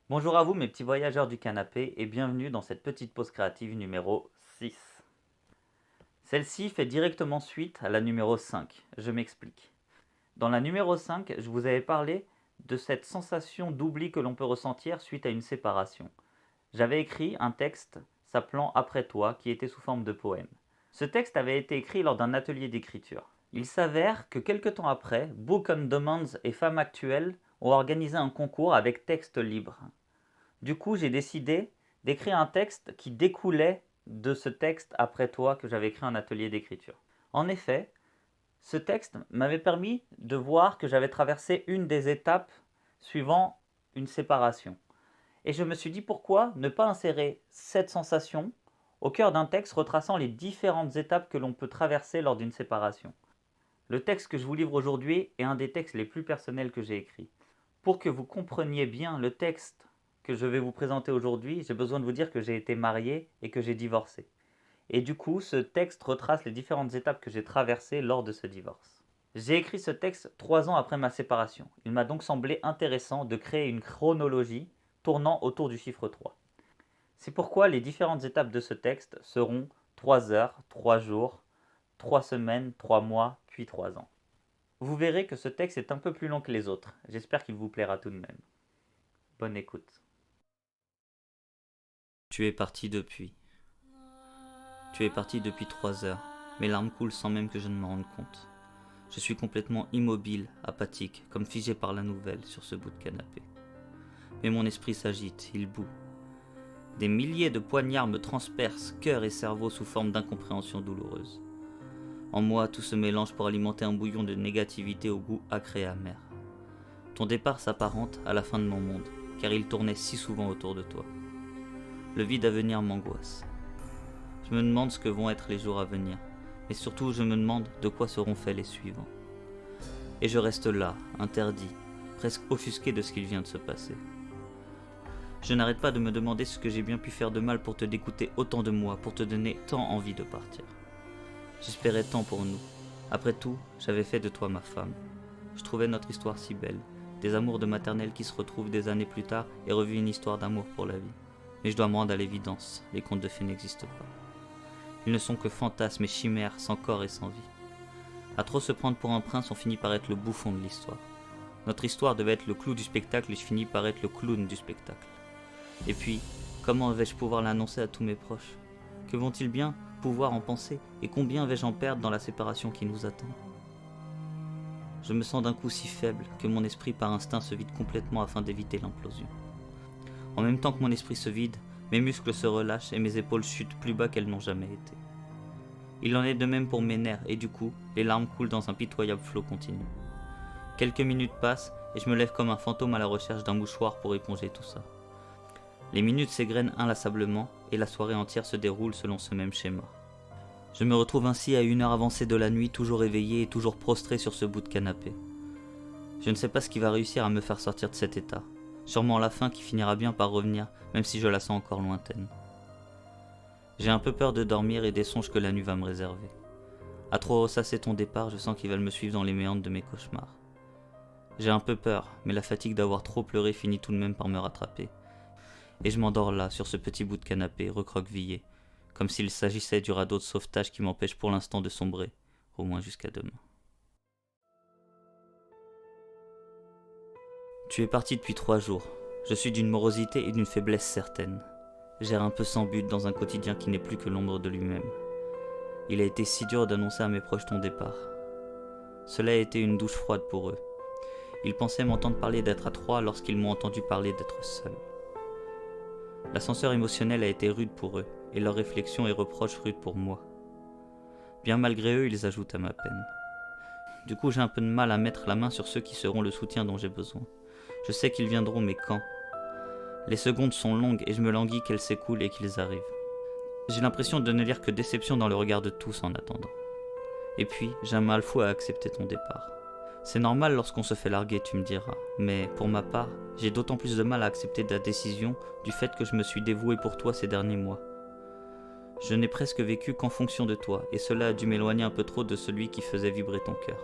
Bonjour à vous mes petits voyageurs du canapé et bienvenue dans cette petite pause créative numéro 6. Celle-ci fait directement suite à la numéro 5, je m'explique. Dans la numéro 5, je vous avais parlé de cette sensation d'oubli que l'on peut ressentir suite à une séparation. J'avais écrit un texte s'appelant Après toi qui était sous forme de poème. Ce texte avait été écrit lors d'un atelier d'écriture. Il s'avère que quelque temps après, Book on Demands et Femmes Actuelles ont organisé un concours avec texte libre. Du coup, j'ai décidé d'écrire un texte qui découlait de ce texte après toi que j'avais écrit en atelier d'écriture. En effet, ce texte m'avait permis de voir que j'avais traversé une des étapes suivant une séparation. Et je me suis dit pourquoi ne pas insérer cette sensation au cœur d'un texte retraçant les différentes étapes que l'on peut traverser lors d'une séparation. Le texte que je vous livre aujourd'hui est un des textes les plus personnels que j'ai écrit. Pour que vous compreniez bien le texte que je vais vous présenter aujourd'hui, j'ai besoin de vous dire que j'ai été marié et que j'ai divorcé. Et du coup, ce texte retrace les différentes étapes que j'ai traversées lors de ce divorce. J'ai écrit ce texte 3 ans après ma séparation. Il m'a donc semblé intéressant de créer une chronologie tournant autour du chiffre 3. C'est pourquoi les différentes étapes de ce texte seront 3 heures, 3 jours, 3 semaines, 3 mois, puis 3 ans. Vous verrez que ce texte est un peu plus long que les autres. J'espère qu'il vous plaira tout de même. Bonne écoute. Tu es parti depuis. Tu es parti depuis 3 heures. Mes larmes coulent sans même que je ne m'en rende compte. Je suis complètement immobile, apathique, comme figé par la nouvelle sur ce bout de canapé. Mais mon esprit s'agite, il bout. Des milliers de poignards me transpercent cœur et cerveau sous forme d'incompréhension douloureuse. En moi, tout se mélange pour alimenter un bouillon de négativité au goût acre et amer. Ton départ s'apparente à la fin de mon monde, car il tournait si souvent autour de toi. Le vide à venir m'angoisse. Je me demande ce que vont être les jours à venir, mais surtout je me demande de quoi seront faits les suivants. Et je reste là, interdit, presque offusqué de ce qu'il vient de se passer. Je n'arrête pas de me demander ce que j'ai bien pu faire de mal pour te dégoûter autant de moi, pour te donner tant envie de partir. J'espérais tant pour nous. Après tout, j'avais fait de toi ma femme. Je trouvais notre histoire si belle, des amours de maternelle qui se retrouvent des années plus tard et revivent une histoire d'amour pour la vie. Mais je dois me rendre à l'évidence, les contes de fées n'existent pas. Ils ne sont que fantasmes et chimères, sans corps et sans vie. À trop se prendre pour un prince, on finit par être le bouffon de l'histoire. Notre histoire devait être le clou du spectacle et je finis par être le clown du spectacle. Et puis, comment vais-je pouvoir l'annoncer à tous mes proches? Que vont-ils bien pouvoir en penser et combien vais-je en perdre dans la séparation qui nous attend? Je me sens d'un coup si faible que mon esprit par instinct se vide complètement afin d'éviter l'implosion. En même temps que mon esprit se vide, mes muscles se relâchent et mes épaules chutent plus bas qu'elles n'ont jamais été. Il en est de même pour mes nerfs et du coup, les larmes coulent dans un pitoyable flot continu. Quelques minutes passent et je me lève comme un fantôme à la recherche d'un mouchoir pour éponger tout ça. Les minutes s'égrènent inlassablement et la soirée entière se déroule selon ce même schéma. Je me retrouve ainsi à une heure avancée de la nuit, toujours éveillé et toujours prostré sur ce bout de canapé. Je ne sais pas ce qui va réussir à me faire sortir de cet état. Sûrement la faim qui finira bien par revenir, même si je la sens encore lointaine. J'ai un peu peur de dormir et des songes que la nuit va me réserver. À trop ressasser ton départ, je sens qu'ils veulent me suivre dans les méandres de mes cauchemars. J'ai un peu peur, mais la fatigue d'avoir trop pleuré finit tout de même par me rattraper. Et je m'endors là, sur ce petit bout de canapé, recroquevillé, comme s'il s'agissait du radeau de sauvetage qui m'empêche pour l'instant de sombrer, au moins jusqu'à demain. Tu es parti depuis 3 jours. Je suis d'une morosité et d'une faiblesse certaine. J'erre un peu sans but dans un quotidien qui n'est plus que l'ombre de lui-même. Il a été si dur d'annoncer à mes proches ton départ. Cela a été une douche froide pour eux. Ils pensaient m'entendre parler d'être à 3 lorsqu'ils m'ont entendu parler d'être seul. L'ascenseur émotionnel a été rude pour eux, et leurs réflexions et reproches rudes pour moi. Bien malgré eux, ils ajoutent à ma peine. Du coup, j'ai un peu de mal à mettre la main sur ceux qui seront le soutien dont j'ai besoin. Je sais qu'ils viendront, mais quand? Les secondes sont longues et je me languis qu'elles s'écoulent et qu'ils arrivent. J'ai l'impression de ne lire que déception dans le regard de tous en attendant. Et puis, j'ai un mal fou à accepter ton départ. C'est normal lorsqu'on se fait larguer, tu me diras, mais pour ma part, j'ai d'autant plus de mal à accepter ta décision du fait que je me suis dévoué pour toi ces derniers mois. Je n'ai presque vécu qu'en fonction de toi, et cela a dû m'éloigner un peu trop de celui qui faisait vibrer ton cœur.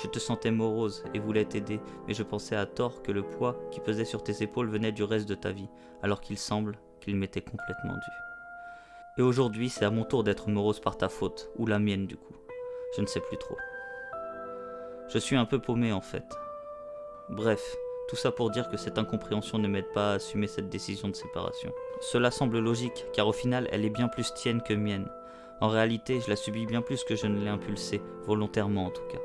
Je te sentais morose et voulais t'aider, mais je pensais à tort que le poids qui pesait sur tes épaules venait du reste de ta vie, alors qu'il semble qu'il m'était complètement dû. Et aujourd'hui, c'est à mon tour d'être morose par ta faute, ou la mienne du coup. Je ne sais plus trop. Je suis un peu paumé en fait. Bref, tout ça pour dire que cette incompréhension ne m'aide pas à assumer cette décision de séparation. Cela semble logique, car au final, elle est bien plus tienne que mienne. En réalité, je la subis bien plus que je ne l'ai impulsée, volontairement en tout cas.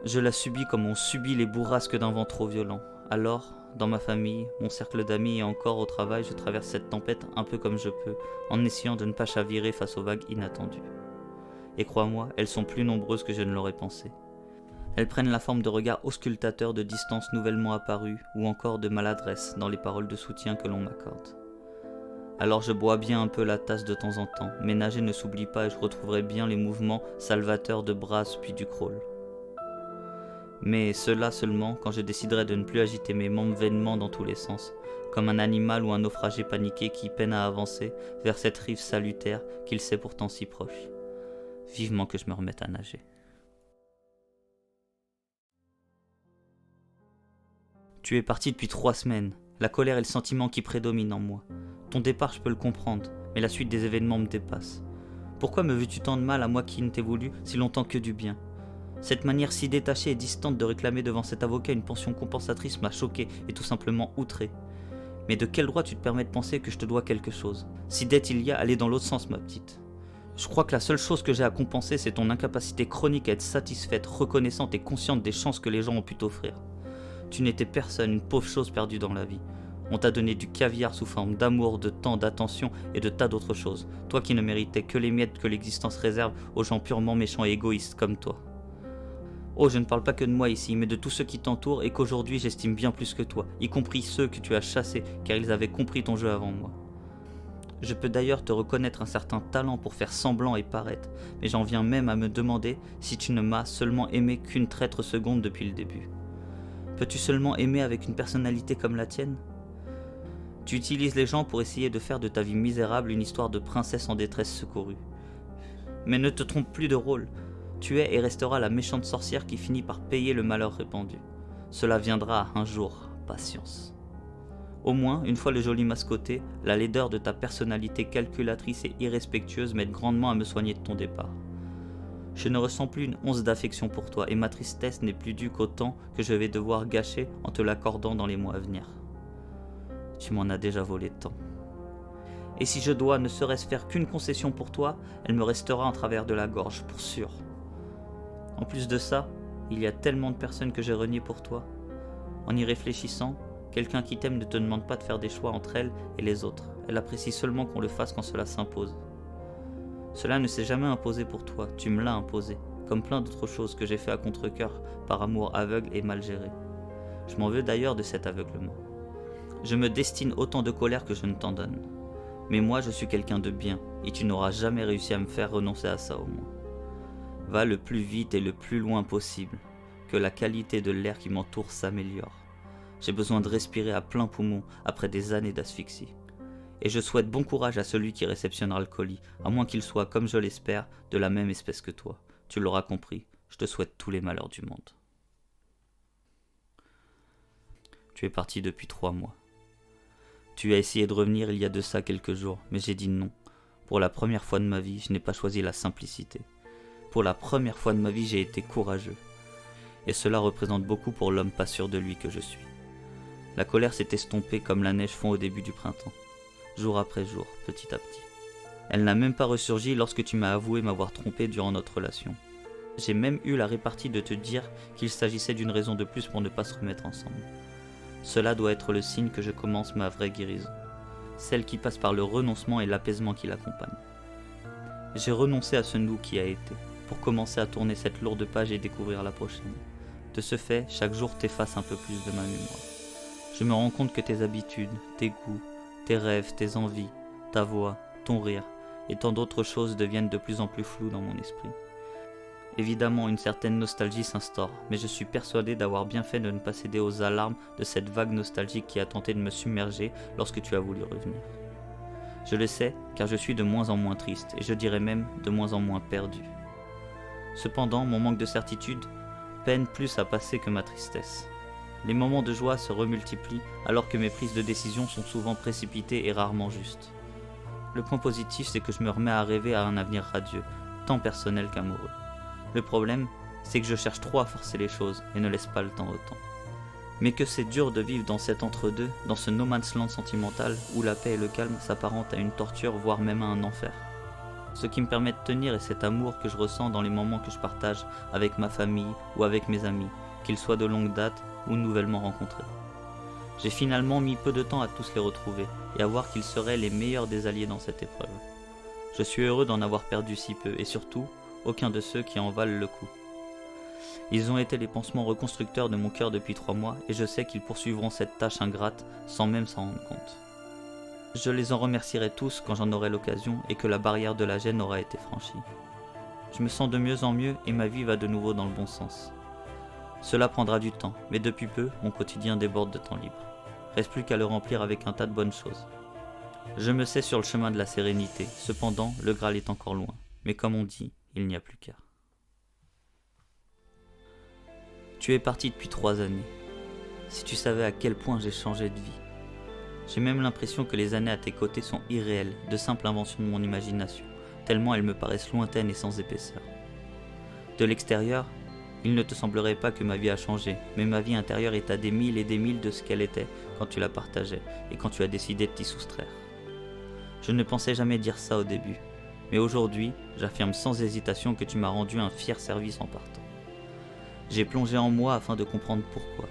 Je la subis comme on subit les bourrasques d'un vent trop violent. Alors, dans ma famille, mon cercle d'amis et encore au travail, je traverse cette tempête un peu comme je peux, en essayant de ne pas chavirer face aux vagues inattendues. Et crois-moi, elles sont plus nombreuses que je ne l'aurais pensé. Elles prennent la forme de regards auscultateurs de distance nouvellement apparus, ou encore de maladresse dans les paroles de soutien que l'on m'accorde. Alors je bois bien un peu la tasse de temps en temps, mais nager ne s'oublie pas et je retrouverai bien les mouvements salvateurs de brasse puis du crawl. Mais cela seulement quand je déciderai de ne plus agiter mes membres vainement dans tous les sens, comme un animal ou un naufragé paniqué qui peine à avancer vers cette rive salutaire qu'il sait pourtant si proche. Vivement que je me remette à nager. Tu es parti depuis 3 semaines. La colère est le sentiment qui prédomine en moi. Ton départ, je peux le comprendre, mais la suite des événements me dépasse. Pourquoi me veux-tu tant de mal à moi qui ne t'ai voulu si longtemps que du bien ? Cette manière si détachée et distante de réclamer devant cet avocat une pension compensatrice m'a choqué et tout simplement outré. Mais de quel droit tu te permets de penser que je te dois quelque chose ? Si dette il y a, allez dans l'autre sens, ma petite. Je crois que la seule chose que j'ai à compenser, c'est ton incapacité chronique à être satisfaite, reconnaissante et consciente des chances que les gens ont pu t'offrir. Tu n'étais personne, une pauvre chose perdue dans la vie. On t'a donné du caviar sous forme d'amour, de temps, d'attention et de tas d'autres choses. Toi qui ne méritais que les miettes que l'existence réserve aux gens purement méchants et égoïstes comme toi. Oh, je ne parle pas que de moi ici, mais de tous ceux qui t'entourent et qu'aujourd'hui j'estime bien plus que toi, y compris ceux que tu as chassés car ils avaient compris ton jeu avant moi. Je peux d'ailleurs te reconnaître un certain talent pour faire semblant et paraître, mais j'en viens même à me demander si tu ne m'as seulement aimé qu'une traître seconde depuis le début. Peux-tu seulement aimer avec une personnalité comme la tienne ? Tu utilises les gens pour essayer de faire de ta vie misérable une histoire de princesse en détresse secourue. Mais ne te trompe plus de rôle. Tu es et resteras la méchante sorcière qui finit par payer le malheur répandu. Cela viendra un jour, patience. Au moins, une fois le joli mascoté, la laideur de ta personnalité calculatrice et irrespectueuse m'aide grandement à me soigner de ton départ. Je ne ressens plus une once d'affection pour toi et ma tristesse n'est plus due qu'au temps que je vais devoir gâcher en te l'accordant dans les mois à venir. Tu m'en as déjà volé tant. Et si je dois ne serait-ce faire qu'une concession pour toi, elle me restera en travers de la gorge, pour sûr. En plus de ça, il y a tellement de personnes que j'ai reniées pour toi. En y réfléchissant, quelqu'un qui t'aime ne te demande pas de faire des choix entre elle et les autres. Elle apprécie seulement qu'on le fasse quand cela s'impose. Cela ne s'est jamais imposé pour toi, tu me l'as imposé, comme plein d'autres choses que j'ai fait à contre-cœur, par amour aveugle et mal géré. Je m'en veux d'ailleurs de cet aveuglement. Je me destine autant de colère que je ne t'en donne. Mais moi je suis quelqu'un de bien, et tu n'auras jamais réussi à me faire renoncer à ça au moins. Va le plus vite et le plus loin possible, que la qualité de l'air qui m'entoure s'améliore. J'ai besoin de respirer à plein poumon après des années d'asphyxie. Et je souhaite bon courage à celui qui réceptionnera le colis, à moins qu'il soit, comme je l'espère, de la même espèce que toi. Tu l'auras compris, je te souhaite tous les malheurs du monde. Tu es parti depuis 3 mois. Tu as essayé de revenir il y a de ça quelques jours, mais j'ai dit non. Pour la première fois de ma vie, je n'ai pas choisi la simplicité. Pour la première fois de ma vie, j'ai été courageux. Et cela représente beaucoup pour l'homme pas sûr de lui que je suis. La colère s'est estompée comme la neige fond au début du printemps. Jour après jour, petit à petit. Elle n'a même pas ressurgi lorsque tu m'as avoué m'avoir trompé durant notre relation. J'ai même eu la répartie de te dire qu'il s'agissait d'une raison de plus pour ne pas se remettre ensemble. Cela doit être le signe que je commence ma vraie guérison. Celle qui passe par le renoncement et l'apaisement qui l'accompagne. J'ai renoncé à ce nous qui a été, pour commencer à tourner cette lourde page et découvrir la prochaine. De ce fait, chaque jour t'efface un peu plus de ma mémoire. Je me rends compte que tes habitudes, tes goûts, tes rêves, tes envies, ta voix, ton rire et tant d'autres choses deviennent de plus en plus floues dans mon esprit. Évidemment, une certaine nostalgie s'instaure, mais je suis persuadé d'avoir bien fait de ne pas céder aux alarmes de cette vague nostalgique qui a tenté de me submerger lorsque tu as voulu revenir. Je le sais, car je suis de moins en moins triste, et je dirais même de moins en moins perdu. Cependant, mon manque de certitude peine plus à passer que ma tristesse. Les moments de joie se remultiplient alors que mes prises de décision sont souvent précipitées et rarement justes. Le point positif, c'est que je me remets à rêver à un avenir radieux, tant personnel qu'amoureux. Le problème, c'est que je cherche trop à forcer les choses et ne laisse pas le temps au temps. Mais que c'est dur de vivre dans cet entre-deux, dans ce no man's land sentimental où la paix et le calme s'apparentent à une torture, voire même à un enfer. Ce qui me permet de tenir est cet amour que je ressens dans les moments que je partage avec ma famille ou avec mes amis, qu'ils soient de longue date ou nouvellement rencontrés. J'ai finalement mis peu de temps à tous les retrouver et à voir qu'ils seraient les meilleurs des alliés dans cette épreuve. Je suis heureux d'en avoir perdu si peu et surtout, aucun de ceux qui en valent le coup. Ils ont été les pansements reconstructeurs de mon cœur depuis 3 mois et je sais qu'ils poursuivront cette tâche ingrate sans même s'en rendre compte. Je les en remercierai tous quand j'en aurai l'occasion et que la barrière de la gêne aura été franchie. Je me sens de mieux en mieux et ma vie va de nouveau dans le bon sens. Cela prendra du temps, mais depuis peu, mon quotidien déborde de temps libre. Reste plus qu'à le remplir avec un tas de bonnes choses. Je me sais sur le chemin de la sérénité, cependant, le Graal est encore loin. Mais comme on dit, il n'y a plus qu'à. Tu es parti depuis 3 années. Si tu savais à quel point j'ai changé de vie. J'ai même l'impression que les années à tes côtés sont irréelles, de simples inventions de mon imagination, tellement elles me paraissent lointaines et sans épaisseur. De l'extérieur, il ne te semblerait pas que ma vie a changé, mais ma vie intérieure est à des milles et des milles de ce qu'elle était quand tu la partageais et quand tu as décidé de t'y soustraire. Je ne pensais jamais dire ça au début, mais aujourd'hui, j'affirme sans hésitation que tu m'as rendu un fier service en partant. J'ai plongé en moi afin de comprendre pourquoi.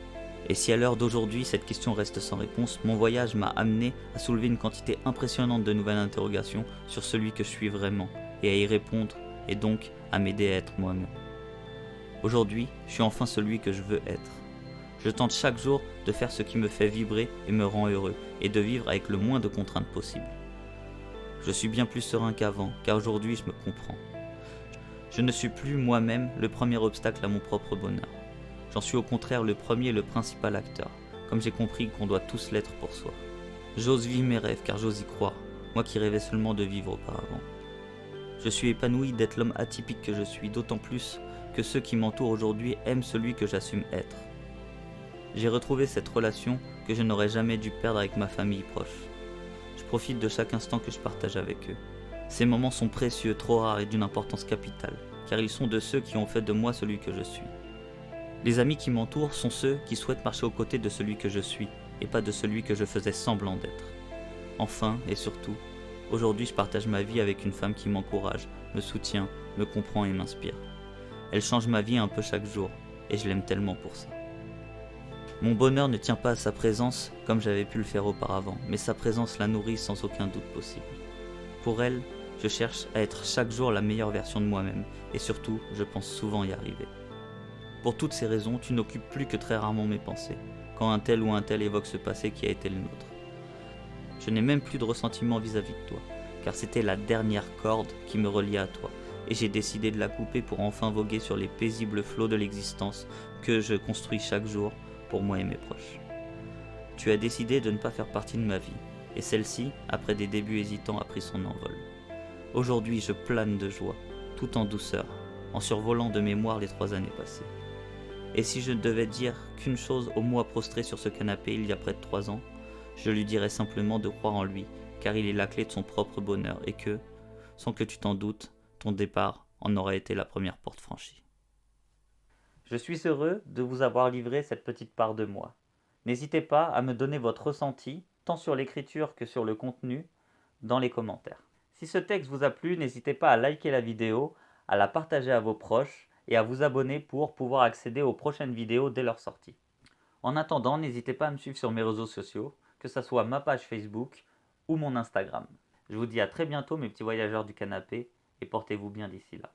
Et si à l'heure d'aujourd'hui cette question reste sans réponse, mon voyage m'a amené à soulever une quantité impressionnante de nouvelles interrogations sur celui que je suis vraiment, et à y répondre, et donc à m'aider à être moi-même. Aujourd'hui, je suis enfin celui que je veux être. Je tente chaque jour de faire ce qui me fait vibrer et me rend heureux, et de vivre avec le moins de contraintes possible. Je suis bien plus serein qu'avant, car aujourd'hui je me comprends. Je ne suis plus moi-même le premier obstacle à mon propre bonheur. J'en suis au contraire le premier et le principal acteur, comme j'ai compris qu'on doit tous l'être pour soi. J'ose vivre mes rêves car j'ose y croire, moi qui rêvais seulement de vivre auparavant. Je suis épanoui d'être l'homme atypique que je suis, d'autant plus que ceux qui m'entourent aujourd'hui aiment celui que j'assume être. J'ai retrouvé cette relation que je n'aurais jamais dû perdre avec ma famille proche. Je profite de chaque instant que je partage avec eux. Ces moments sont précieux, trop rares et d'une importance capitale, car ils sont de ceux qui ont fait de moi celui que je suis. Les amis qui m'entourent sont ceux qui souhaitent marcher aux côtés de celui que je suis, et pas de celui que je faisais semblant d'être. Enfin, et surtout, aujourd'hui je partage ma vie avec une femme qui m'encourage, me soutient, me comprend et m'inspire. Elle change ma vie un peu chaque jour, et je l'aime tellement pour ça. Mon bonheur ne tient pas à sa présence comme j'avais pu le faire auparavant, mais sa présence la nourrit sans aucun doute possible. Pour elle, je cherche à être chaque jour la meilleure version de moi-même, et surtout, je pense souvent y arriver. Pour toutes ces raisons, tu n'occupes plus que très rarement mes pensées, quand un tel ou un tel évoque ce passé qui a été le nôtre. Je n'ai même plus de ressentiment vis-à-vis de toi, car c'était la dernière corde qui me reliait à toi, et j'ai décidé de la couper pour enfin voguer sur les paisibles flots de l'existence que je construis chaque jour pour moi et mes proches. Tu as décidé de ne pas faire partie de ma vie, et celle-ci, après des débuts hésitants, a pris son envol. Aujourd'hui, je plane de joie, tout en douceur, en survolant de mémoire les 3 années passées. Et si je ne devais dire qu'une chose au moi prostré sur ce canapé il y a près de 3 ans, je lui dirais simplement de croire en lui, car il est la clé de son propre bonheur et que, sans que tu t'en doutes, ton départ en aurait été la première porte franchie. Je suis heureux de vous avoir livré cette petite part de moi. N'hésitez pas à me donner votre ressenti, tant sur l'écriture que sur le contenu, dans les commentaires. Si ce texte vous a plu, n'hésitez pas à liker la vidéo, à la partager à vos proches et à vous abonner pour pouvoir accéder aux prochaines vidéos dès leur sortie. En attendant, n'hésitez pas à me suivre sur mes réseaux sociaux, que ce soit ma page Facebook ou mon Instagram. Je vous dis à très bientôt mes petits voyageurs du canapé et portez-vous bien d'ici là.